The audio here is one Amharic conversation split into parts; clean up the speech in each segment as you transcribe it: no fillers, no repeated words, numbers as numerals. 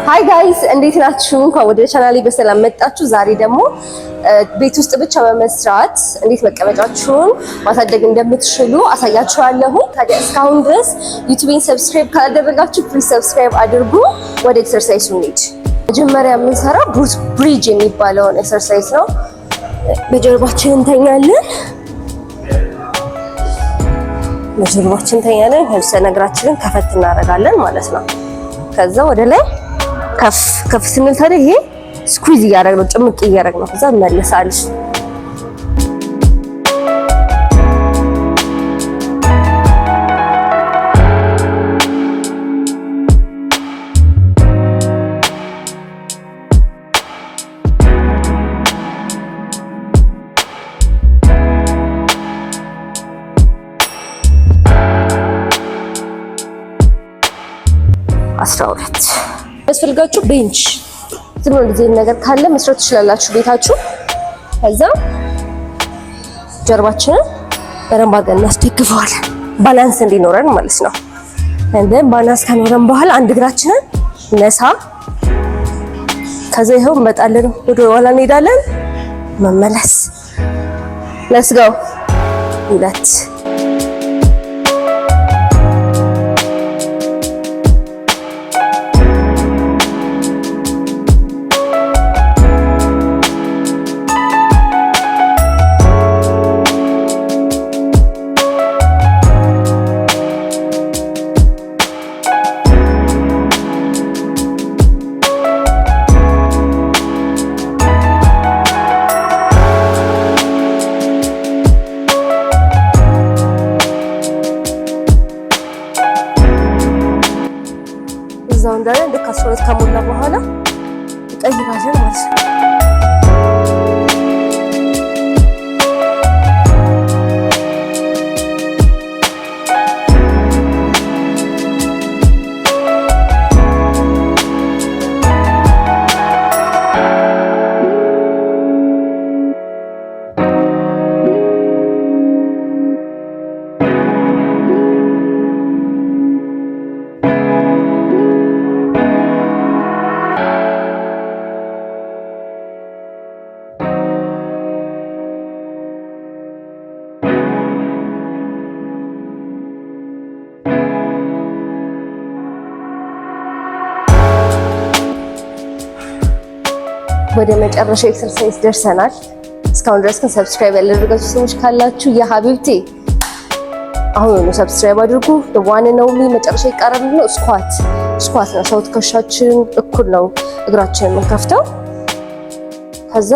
ሃይ ጋይስ እንዴት ናችሁ? እንኳን ወደ ቻናሌ በሰላም መጣችሁ። ዛሬ ደግሞ ቤት ውስጥ ብቻ በመስራት እንዴት መቀመጫችሁን ማሳደግ እንደምትችሉ አሳያችኋለሁ። ታዲያ እስካሁን ድረስ ዩቲዩብን ሰብስክራይብ ካላደረጋችሁ ፕሊዝ ሰብስክራይብ አድርጉ። ወደ ኤክሰርሳይሱ እንሂድ። መጀመሪያ የምንሰራው ብሩት ብሪጅ የሚባለውን ኤክሰርሳይዝ ነው። በጀርባችን እንተኛለን። ከዛ እግራችንን ከፈት እናደርጋለን ማለት ነው። ከዛ ወደ ላይ ከፍ ስንል ታዲያ ይሄ ስኩዊዝ እያደረግነው ጭምቅ እያደረግነው ከዛ እንመለሳለን። ያስፈልጋችሁ ቤንች ዝም ብሎ እንደዚህ ነገር ካለ መስራት ትችላላችሁ ቤታችሁ። ከዛ ጀርባችንን በደንብ አድርገን እናስደግፈዋለን ባላንስ እንዲኖረን ማለት ነው። እንደን ባላንስ ከኖረን በኋላ አንድ እግራችንን ነሳ። ከዛ ይኸው እንመጣለን፣ ወደ ኋላ እንሄዳለን፣ መመለስ። ሌትስ ጎ ሁለት እዛው እንዳለ ልክ 12 ከሞላ በኋላ እንቀይራለን ማለት ነው። ወደ መጨረሻው ኤክሰርሳይዝ ደርሰናል። እስካሁን ድረስ ግን ሰብስክራይብ ያላደረጋችሁ ሰዎች ካላችሁ የሀቢብቴ አሁን ነው ሰብስክራይብ አድርጉ። ዋን ነው መጨረሻ ይቀራል ነው ስኳት ነው። ሰው ትከሻችን እኩል ነው እግራችንን የምንከፍተው። ከዛ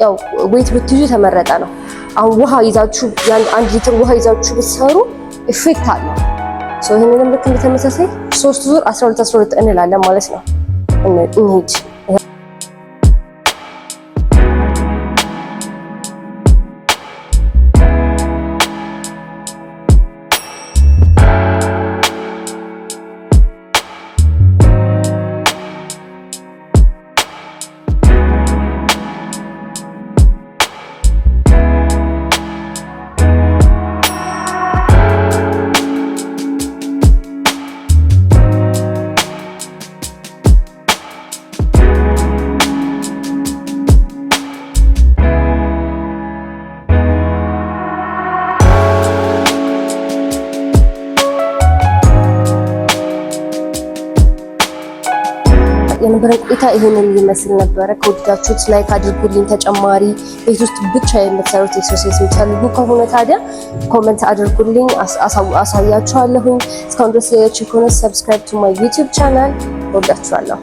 ያው ዌት ብትይዙ የተመረጠ ነው። አሁን ውሃ ይዛችሁ አንድ ሊትር ውሃ ይዛችሁ ብትሰሩ ኢፌክት አለው። ይሄንንም ልክ እንደተመሳሳይ 3 ዙር 12 እንላለን ማለት ነው። እንሂድ የነበረን ቆይታ ይሄንን ይመስል ነበረ። ከወደዳችሁት ላይክ አድርጉልኝ። ተጨማሪ ቤት ውስጥ ብቻ የምትሰሩት ኤክሰርሳይዝ የምትፈልጉ ከሆነ ታዲያ ኮሜንት አድርጉልኝ፣ አሳያችኋለሁኝ። እስካሁን ድረስ ያያችሁ ከሆነ ሰብስክራይብ ቱ ማይ ዩቲዩብ ቻናል። ወዳችኋለሁ።